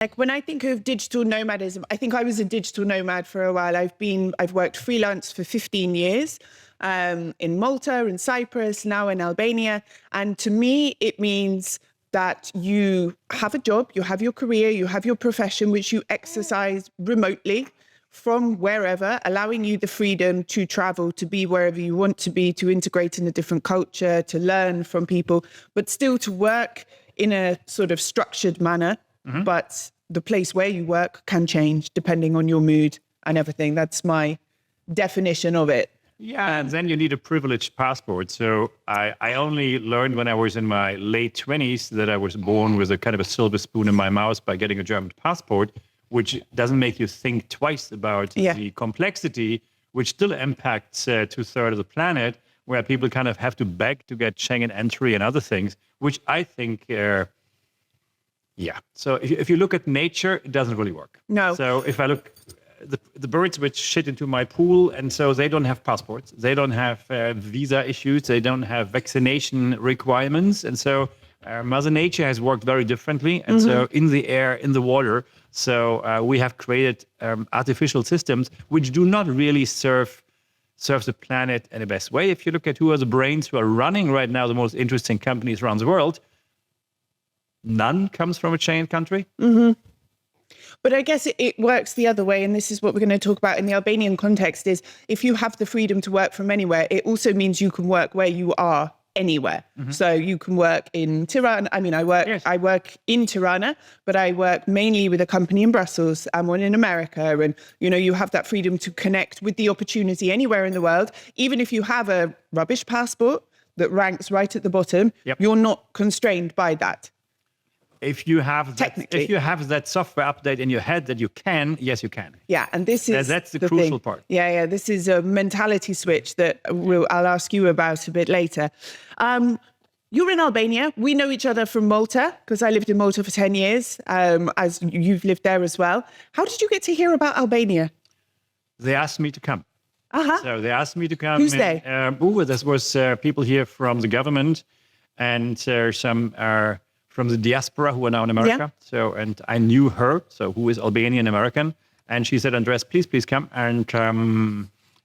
Like when I think of digital nomadism, I think I was a digital nomad for a while. I've worked freelance for 15 years in Malta, in Cyprus, now in Albania. And to me, it means that you have a job, you have your career, you have your profession, which you exercise remotely from wherever, allowing you the freedom to travel, to be wherever you want to be, to integrate in a different culture, to learn from people, but still to work in a sort of structured manner. Mm-hmm. But the place where you work can change depending on your mood and everything. That's my definition of it. Yeah, and then you need a privileged passport. So I only learned when I was in my late 20s that I was born with a kind of a silver spoon in my mouth by getting a German passport, which doesn't make you think twice about the complexity, which still impacts 2/3 of the planet, where people kind of have to beg to get Schengen entry and other things, which I think So if you look at nature, it doesn't really work. No. So if I look, the birds which shit into my pool, and so they don't have passports, they don't have visa issues, they don't have vaccination requirements, and so Mother Nature has worked very differently, and so in the air, in the water, so we have created artificial systems which do not really serve the planet in the best way. If you look at who are the brains who are running right now the most interesting companies around the world, none comes from a Schengen country. Mm-hmm. But I guess it works the other way, and this is what we're going to talk about in the Albanian context, is if you have the freedom to work from anywhere, it also means you can work where you are anywhere. Mm-hmm. So you can work in Tirana. I mean, I work in Tirana, but I work mainly with a company in Brussels and one in America. And, you have that freedom to connect with the opportunity anywhere in the world. Even if you have a rubbish passport that ranks right at the bottom, you're not constrained by that. If you have that software update in your head that you can, yes, you can. Yeah, and that's the crucial part. Yeah, this is a mentality switch that I'll ask you about a bit later. You're in Albania. We know each other from Malta because I lived in Malta for 10 years, as you've lived there as well. How did you get to hear about Albania? They asked me to come. Uh-huh. So they asked me to come. Who's they? This was people here from the government and some from the diaspora who are now in America. Yeah. So, and I knew her, so who is Albanian American. And she said, Andres, please come. And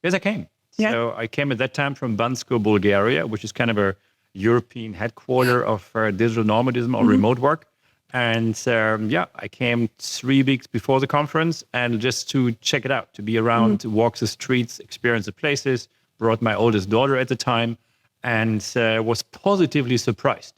yes, I came. Yeah. So I came at that time from Bansko, Bulgaria, which is kind of a European headquarter of digital nomadism or remote work. And I came 3 weeks before the conference and just to check it out, to be around, to walk the streets, experience the places, brought my oldest daughter at the time, and was positively surprised